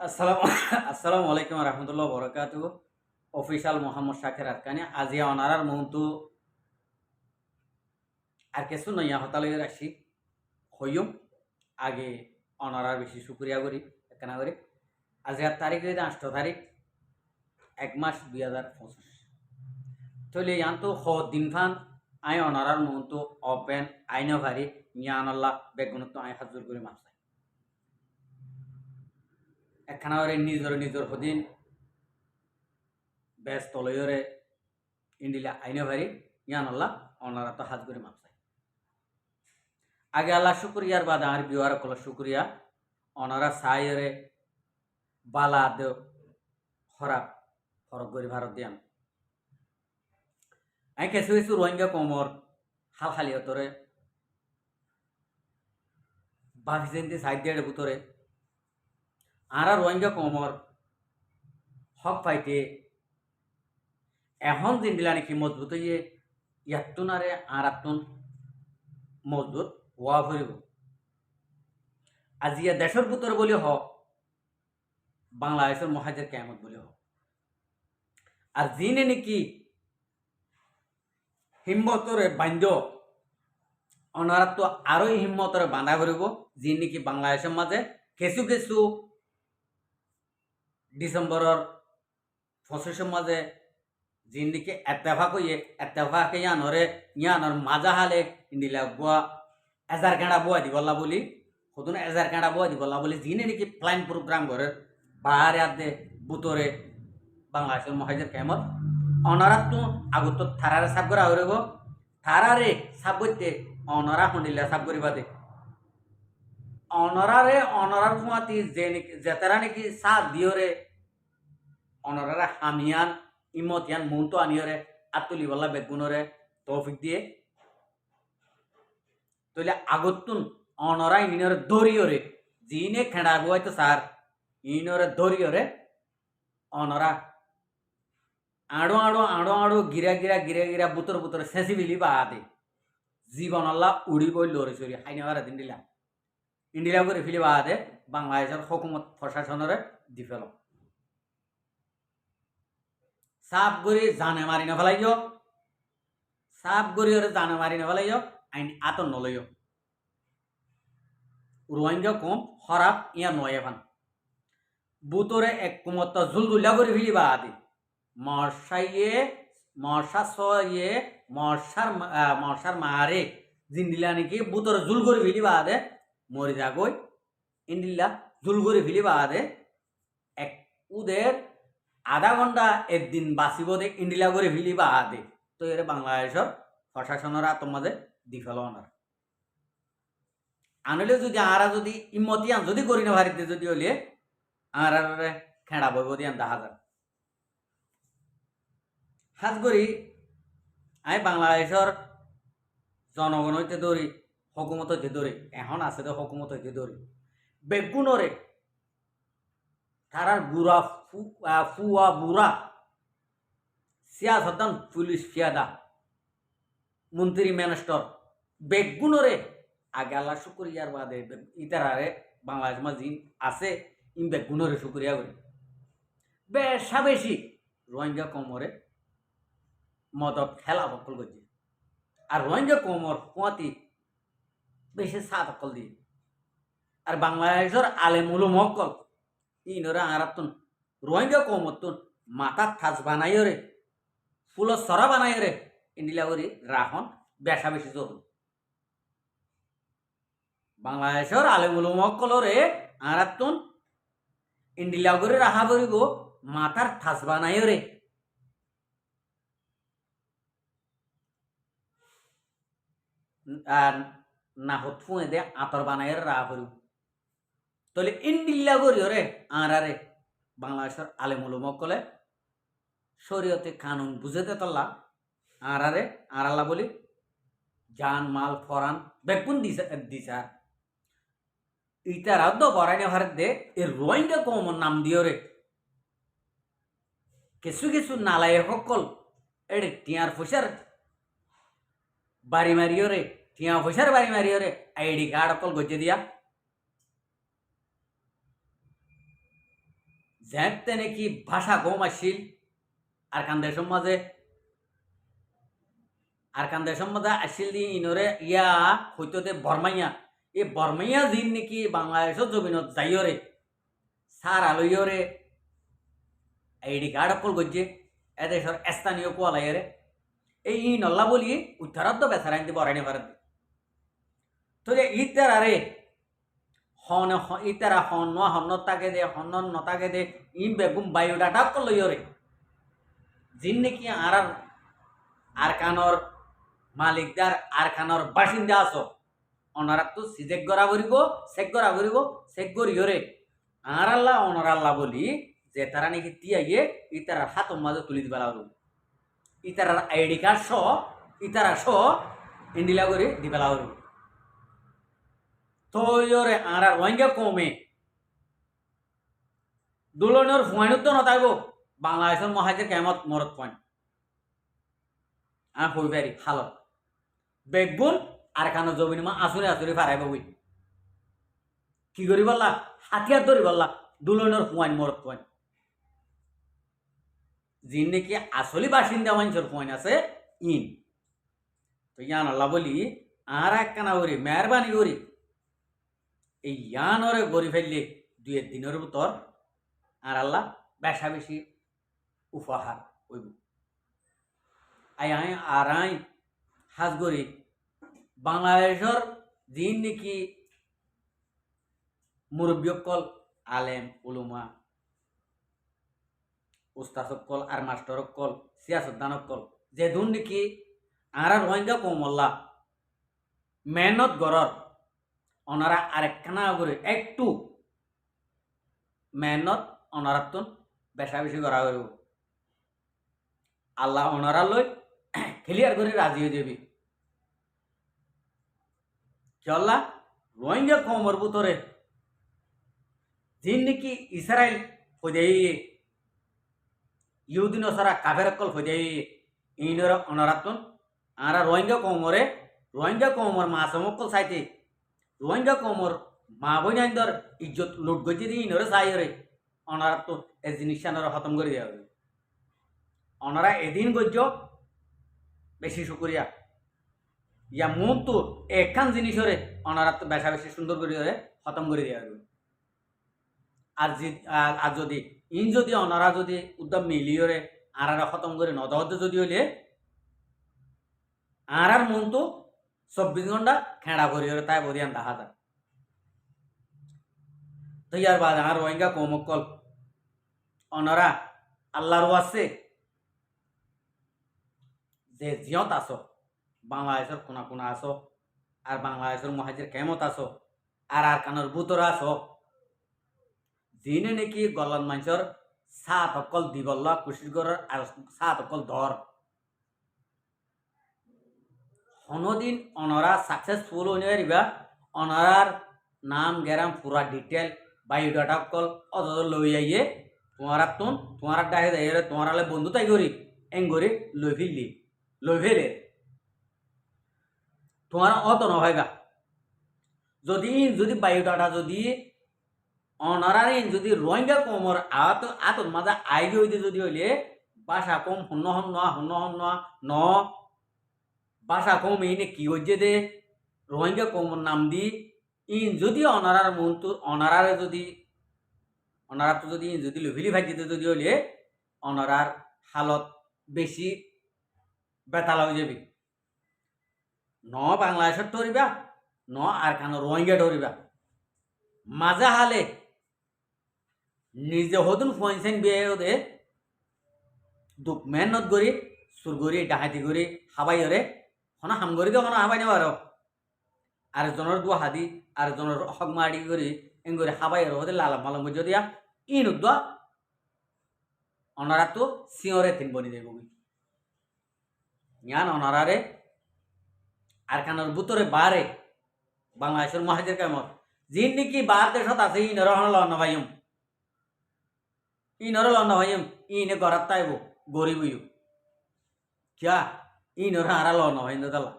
আসসালামু আসসালামু আলাইকুম রহমতুল্লাহ বরকাত অফিসাল মোহাম্মদ শাকের আতকানি আজিয়া অনারার মহন্তু আর কিছু নইয়া হতালই রাখছি হইম আগে অনারার বেশি শুক্রিয়া করি একখানা করে আজিয়ার তারিখ হইতে 8 তারিখ 1 মাস 2025 তৈলে ইয়ান তো দিন ফান আই অনারার মহন্তু অপেন আইন ভারি ইয়ানল্লাহ বেগুনত আই হাজুর করে মাছ একখানা করে নিজর হদিন বেশ তলয়রে ইন্ডিলা আইনে ভারি ইয়ানল্লাহ অনারা তো হাজ করে মাপ চাই আগে আল্লাহ শুক্রিয়ার বাদ আর বিওয়ার কল শুক্রিয়া অনারা সাইরে বালা দে খরাব ফরক করে ভারত দিয়ান আই কিছু কিছু রোহিঙ্গা কমর হাল হালিয়তরে বাফিজেন্দি সাইড দিয়ে বুতরে আরা রোহিঙ্গা কমর হক পাইতে এখন দিনদিলা নাকি মজবুত হইয়ে ইয়াতুন আরে আর আতুন মজবুত ওয়া ভরিব আজিয়া দেশের ভিতরে বলি হ বাংলাদেশের মহাজের কেমত বলি হ আর জিনে নাকি হিম্মতরে বান্ধ অনারা তো আরোই হিম্মতরে বাঁধা করিব যি নাকি বাংলাদেশের মাঝে কিছু কিছু ডিসেম্বরের 25 মাঝে যি নাকি এত্তেফাক হইয়ে এত্তেফাক ইয়ানর মাজা হালে ইন্দিলা বুয়া এজার কাঁড়া বুয়া দিবল্লা বলি সদুন এজার কাঁড়া বুয়া দিবল্লা বলি যিনি নাকি প্ল্যান প্রোগ্রাম করে বাহারে আদে বুতরে বাংলাদেশের মহাজের কেমত অনারা তো আগত থারারে সাব করা হইব থারারে সাব করতে অনরা হন্ডিলা সাব করিবা দে অনরারে অনরার ফুয়াতি যে নাকি যেতারা নাকি সাব দিওরে অনরারে হামিয়ান ইমতিয়ান মুন্তো আনিয়রে আতুলি বল্লা বেগুনরে তৌফিক দিয়ে তইলে আগতুন অনরা ইনরে দরিয়রে জিনে খেড়া বুয়াইতো স্যার ইনরে দরিয়রে অনরা আড়ো আড়ো আড়ো আড়ো গিরা গিরা গিরা গিরা বুতর বুতর সেঁচিবিলি বাদে জীবন আল্লাহ উড়ি বই লড়ে চড়ি হাইনে বারা দিন ইন্ডিলা করে ফিলি বাদে বাংলাদেশের হকুমত প্রশাসনের দি ফেল সাপ গড়ি জানে মারি না ফেলাইও সাপ গড়ি ওরে জানে মারি না ফেলাইও আইন আতন নলইও রোহিঙ্গা কম হরাপ ইয়া নয় এখান বুতরে এক কুমত জুলদুল্লা করে ফিলি বাদে মশাইয়ে মশা সয়ে মশার মারে জিন্দিলা নাকি বুতরে জুল করে ফিলি বাদে মরি যাগই ইন্দিল্লা জুল করে ফিলি বাদে এক উদের আধা ঘন্টা একদিন বাঁচিব দে ইন্ডিলা করে ফিলি বাদে তো এর বাংলাদেশের প্রশাসনের আত্মাদে দি ফেল আনলে যদি আরা যদি ইমতিয়ান যদি করি না ভারিতে যদি হলিয়ে আর খেড়া বইব দিয়ান 10,000 হাত করি আমি বাংলাদেশের জনগণ হইতে ধরি হকুমত হইতে ধরি এখন আছে তো হকুমত হইতে ধরি বেগুনরে তারার বুড়া ফুয়া বুড়া সিয়াসদান পুলিশ ফিয়াদা মন্ত্রী মিনিস্টার বেগুনরে আগে আল্লাহ শুক্রিয়ার বাদে ইতারারে বাংলাদেশ মাঝি আছে ইম বেগুনরে শুক্রিয়া করি বেশা বেশি রোহিঙ্গা কমরে মদত খেলা বকল করছে আর রোহিঙ্গা কমর কুয়াতি বেশি সাত অকল দিয়ে আর বাংলাদেশের আলেমুল মকল ইনরে আরাতুন রোহিঙ্গা কমতুন মাথা থাজ বানাইও রে ফুল সরা বানাইও রে ইন্ডিলা করি রাহন বেশা বেশি জোর বাংলাদেশের আলেমুল মকলরে আরাতুন ইন্ডিলা করে রাহা করিব মাথার থাজ বানাইও রে না হত ফুঁয়ে দে আতর বানাই রাহা করিব তাহলে ইন্ডিল্লা করি রে আরে বাংলাদেশের আলেমুল মকলে শরীয়তে কানুন বুঝেতে তল্লা আরে আরাল্লা বলি জান মাল ফরান বেগুন দিছা ইতারা তো বরাইনে ভারত দে এ রোহিঙ্গা কমন নাম দিও রে কিছু কিছু নালাই সকল এড়ে টিয়ার পয়সার বাড়ি মারিও রে টিয়া পয়সার বাড়ি মারিও রে আইডি কার্ড অকল গজে দিয়া যেতে নাকি ভাষা কম আসছিল আর কান দেশের মাঝে আসছিল দি ইনরে ইয়া হইতো দে বর্মাইয়া এই বর্মাইয়া দিন নাকি বাংলাদেশের জমিনত যাইরে সার আলইরে আইডি কার্ড অকল গজ্জে এদেশের স্থানীয় কোয়ালাইরে এই নল্লা বলি উত্তরাদ্দ বেসারাইন দি বরাইনে ভারত তো যে ইতার আরে হন ইতারা হন হন্ন তাকে দে হন নতাকে দে ইন বেগুম বায়োডাটা কলইরে জিন নাকি আর কানর মালিকদার আর খানর বাসিন্দা আছো অনারা তো সিজেক গড়া করিব চেক করিওরে আর আল্লাহ অনর আল্লাহ বলি যে তারা নাকি তিয়াইয়ে ইতার হাত মাঝে তুলি দিবা লাগলো ইতার আইডি কার্ড সহ ইতারা সহ ইন্ডিলা করে দিবা লাগলো তো ইরে আর রোহিঙ্গা কমে দুলনের ফুয়াইনত তো নতাইব বাংলাদেশের মহাজের কেমত মরত পয়েন্ট আর হই পারি হালত বেগুন আর কানো জমিন মা আসুরে ফারাইব বই কি করি বললা হাতিয়ার ধরি বললা দুলনের ফুয়াইন মরত পয়েন্ট যিন নাকি আসলি বাসিন্দা মানুষের পয়েন্ট আছে ইন তো ইয়ান আল্লাহ বলি আর একখানা করি মেহরবানি করি এই ইয়ানরে গড়ি ফেললে 2 দিনের ভিতর আর আল্লাহ বেশা বেশি উপহার হইব আই হাজ করি বাংলাদেশের যিন নাকি মুরব্বীকল আলেম উলুমা উস্তাসকল আর মাস্টরকল সিয়াসতদানকল যে ধুন নাকি আর রোহিঙ্গা কমল্লা মেহনত গড়র ওনারা আরেকখানা করে একটু মেহনত ওনারাতন বেশা বেশি করা করব আল্লাহ ওনারা লই ক্লিয়ার করে রাজি হয়ে যাবি চল্লা রোহিঙ্গা কমর ভিতরে যিন নাকি ইসরায়েল হইদেই ইহুদিন সারা কাফেরকল হইদেই ইনর অনারাতন আর রোহিঙ্গা কমর মাসমকল চাইতে রোহিঙ্গা কমর মা বইনাইন্দর ইজ্জত লুট গজি দিয়ে ইনরে চাইরে অনারাত এ জিনিস খতম করে দেওয়া হবে অনারা এদিন গজ্য বেশি শুক্রিয়া ইয়া মন তো একখান জিনিসরে অনারাত বেশা বেশি সুন্দর করে খতম করে দেওয়া হবে আর যদি যদি অনারা যদি উদ্যম মিলিয়রে আর খতম করে নদহদ্দ যদি হইলে আর মন তো 24 ঘন্টা খেড়া করিওরে তাই বদিয়ান দেখা যায় তো ইয়ার বাদ আর রোহিঙ্গা কমকল অনারা আল্লাহর আছে যে জিয়ত আছো বাংলাদেশের কোনা কোনা আছো আর বাংলাদেশের মহাজের কেমত আছো আর কানোর বুতর আছো যিনি নাকি গলন মানুষের সাত অকল দিবল্লা কুশির করার আর সাত অকল ধর হনদিন অনরা সাকসেসফুল হইবা অনরার নাম গেরাম পুরা ডিটেল বায়োডাটা অকল অত লই আইয়ে তোমার ডাহে যাই তোমার বন্ধু তাই করি এং করি লই ফেলে তোমার অত নভাইবা যদি বায়োডাটা যদি অনারার যদি রোহিঙ্গা কমর আতর মাঝে আইগে হইতে যদি হইলে বাসা কম হন্ন ন বাসা কম এই কি হচ্ছে দে রোহিঙ্গা কমর নাম দি যদি অনারার মন তো অনারারে যদি লভিলি ভাজিতে যদি হইলে অনারার হালত বেশি বেতাল হয়ে যাবে ন বাংলাদেশের ধরিবা ন আর কেন রোহিঙ্গা ধরিবা মাঝে হালে নিজে হতুন ফোনসেন বিয়ে দে দুঃখ মেহনত করি সুর করি ডাহাতি করি হাবাই হরে হনা হাম করি তো হনা হাবাই নেবার আর জনের দোয়া হাদি আর জনের হক মারি করি এং করে হাবাই হরে লালাম মালাম বুঝে দিয়া ইন উদ্দা অনারা তো সিঁড়ে তিন বনি দেব ইয়ান অনারারে আর কানোর বুতরে বারে বাংলাদেশের মহাজের কেমন যিন নাকি বার দেশত আছে ইনর লন ভাইম ইনে গড়াত তাইব গরিব কিয়া ইনর হারা লন ভাইম দালা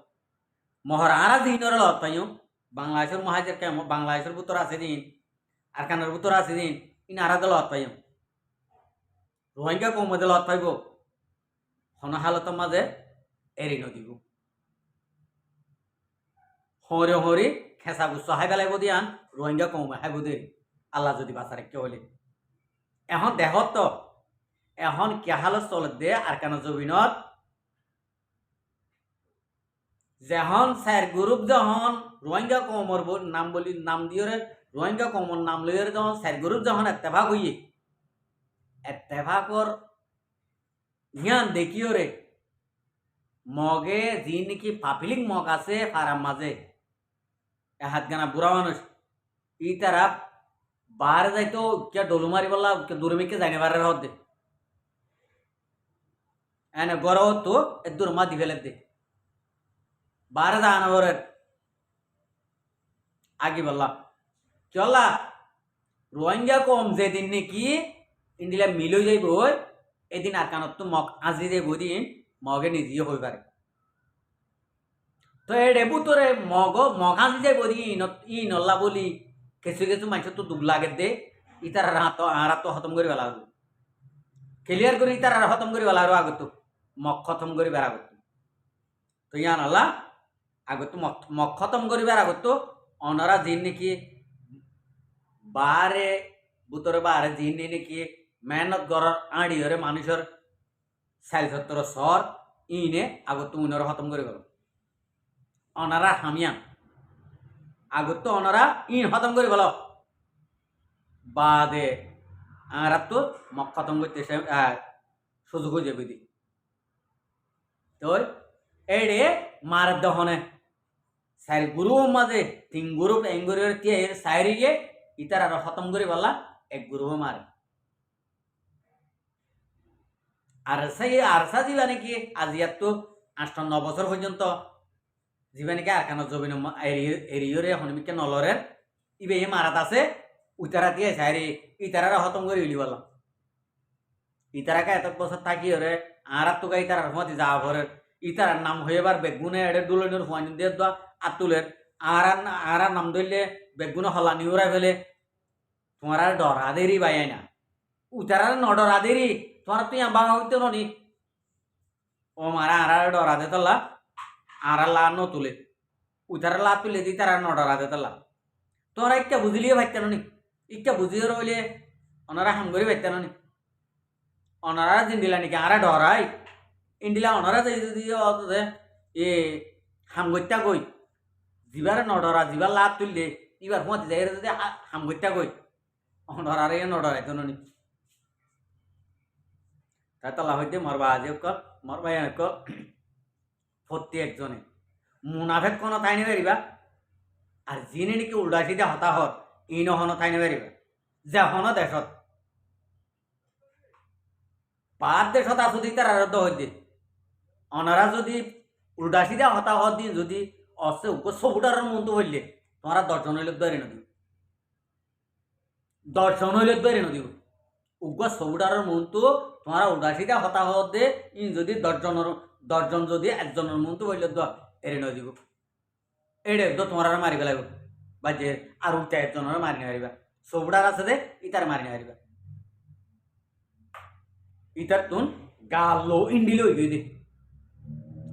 মহর আরা যে ইনর লত পাইম বাংলাদেশের মহাজের কেমন বাংলাদেশের বুতর আছে দিন আর কানোর বুতর আছে দিন ইন আরা লত পাইম রোহিঙ্গা কম মধ্যে লত পাইব হন হালতের মাঝে এড়ি নদীব হরে হরি খেঁচা গুচ্ছ হাই পেলাইব দিয়ান রোহিঙ্গা কম হাইব দে আল্লাহ যদি বাঁচারে কে হলে এখন দেহত তো এখন কে হালত চলত দে আর কেন জবিনত যখন স্যার গ্রুপ যখন রোহিঙ্গা কমর নাম বলি নাম দিয়ে রোহিঙ্গা কমর নাম লইয়ে যখন স্যার গ্রুপ যখন এত্তেফাক হইয়ে এত্তেফাকর জ্ঞান দেখিও রে মগে যি নাকি পাপিলিক মগ আছে ফারাম মাঝে হাত গানা বুড়া মানুষ ই তারা বার যাইতো কে ডলু মারি বললা দূরমিকে যাইনে বারের হদ দে এনে গড় তো এ দূরমা দি ফেলে দে বার জানাবরের আগে বললা চলা রোহিঙ্গা কম যেদিন নাকি ইন্ডিয়া মিল হয়ে যাইব এদিন আর কানত তো মগ আজি যাইব দিন মগে নিজেও হয়ে পারে তো এ রেবু তোরে মগ আজি যাইব দিন ই নল্লা বলি কিছু কিছু মানুষ তো দুগ লাগে দে ইতার আর তো খতম করে বেলা ক্লিয়ার করে ইতার আর খতম করে বেলা আগত মগ খতম করে বেড়া করতো তো ইয়া নল্লা আগত মগ খতম করে বেড়া করতো অনারা যিন নাকি বারে বুতরে বারে যিন নাকি মেহনত করার আড়ি হরে মানুষের চাইল সত্তর সর ইনে আগত উনারা খতম করে গেল অনারা হামিয়া আগত অনারা ইন খতম করে গেল বাদে আর তো মক খতম করতে সুযোগ হয়ে যাবে দি তো এড়ে মার দহনে সাইর গ্রুপ মাঝে তিন গ্রুপ এং গ্রুপের তে সাইরিয়ে ইতার আর খতম করে বললা এক গ্রুপ মারে আরসা জিবা নাকি আজিয়াত তো 8-9 বছর পর্যন্ত জিবা নাকি আর কেন জবিন এরিয়রে হনমিকে নলরের ইবে মারাত আছে উতারা দিয়ে সাইরি ইতারা খতম করে উলি বললাম ইতারাকে এত বছর থাকি ওরে আর তো ইতারার মধ্যে যাওয়া ভরের ইতারার নাম হয়েবার বেগুনে এড়ে দুলনের হুয়ান দিয়ে দা আতুলের আর নাম ধরলে বেগুনে হলানি ওরা ফেলে তোমার আর ডরা দেরি বাইয়াই না উতারার ন ডরা দেরি তোমার তুই বাঙা হইতে নি ও মারা আর ডরা দে তলা আর লা ন তুলে উতারা লা তুলে দি তারা ন ডরা দে তলা তোরা ইচ্ছা বুঝলিয়ে ভাইতেন নি ইচ্ছা বুঝিয়ে রইলে ওনারা হাম করে ভাইতেন নি ওনারা জিন্দিলা নাকি আর ডরাই ইন্ডিলা ওনারা যদি এ হামগত্যা কই জিবার নডরা জিবার লাভ তুললে এবার হুঁতে যাই যদি হামগত্যা কই ডরারে নডরাই তো নি তাই তলা হইতে মরবা আজ মরবা প্রত্যেকজনে মুনাফেক কোনো তাই নে পারিবা আর যিনি নাকি উল্টা সিধা হতাহত ইন হন তাই নে পারিবা যে হন দেশত পার দেশত আছো দি তার আরদ্ধ হইতে অনারা যদি উল্টা সিধা হতাহত দিন যদি অসে সবুটার মতো হইলে তোমরা 10 জন হইলে ধরে নদী 10 জন হইলে ধরে নদী উগ্র সবুটার মতো তোমরা উল্টা সিধা হতাহত দে ইন যদি 10 জন যদি একজনের মতো হইলে এড়ে নদী এড়ে তো তোমরা মারি পেলাইব বা যে আর 4 জনের মারি নারিবা সবুটার আছে দে ইতার মারি নারিবা ইতার তুন গালো ইন্ডিলে হয়ে দে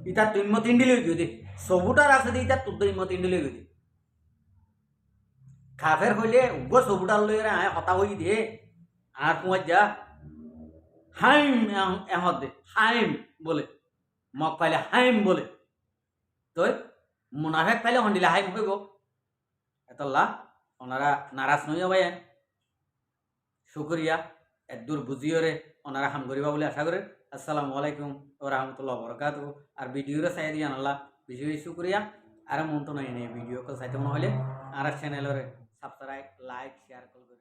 ইতার তুই মত ইন্ডিলে হয়ে দে সবুটার আছে দে ইতার তুই মত ইন্ডিলে হয়ে দে খাফের হইলে উগ্র সবুটার লই আয় হতা হই দে আর তোমার যা হাইম এহত দে হাইম বলে মগ পাইলে হাইম বলে তো মুনাফেক পাইলে হন্ডিলে হাইম হইব এতলা ওনারা নারাজ নই ভাই শুক্রিয়া এদূর বুঝিও রে ওনারা হাম করিবা বলে আশা করে আসসালামু আলাইকুম ওয়া রাহমাতুল্লাহি ওয়া বারাকাতুহু আর ভিডিওরে চাই দিয়ান আল্লাহ বেশি বেশি শুক্রিয়া আর মন তো নাই ভিডিও কল চাইতে মনে হলে আর চ্যানেলরে সাবস্ক্রাইব লাইক শেয়ার করবে।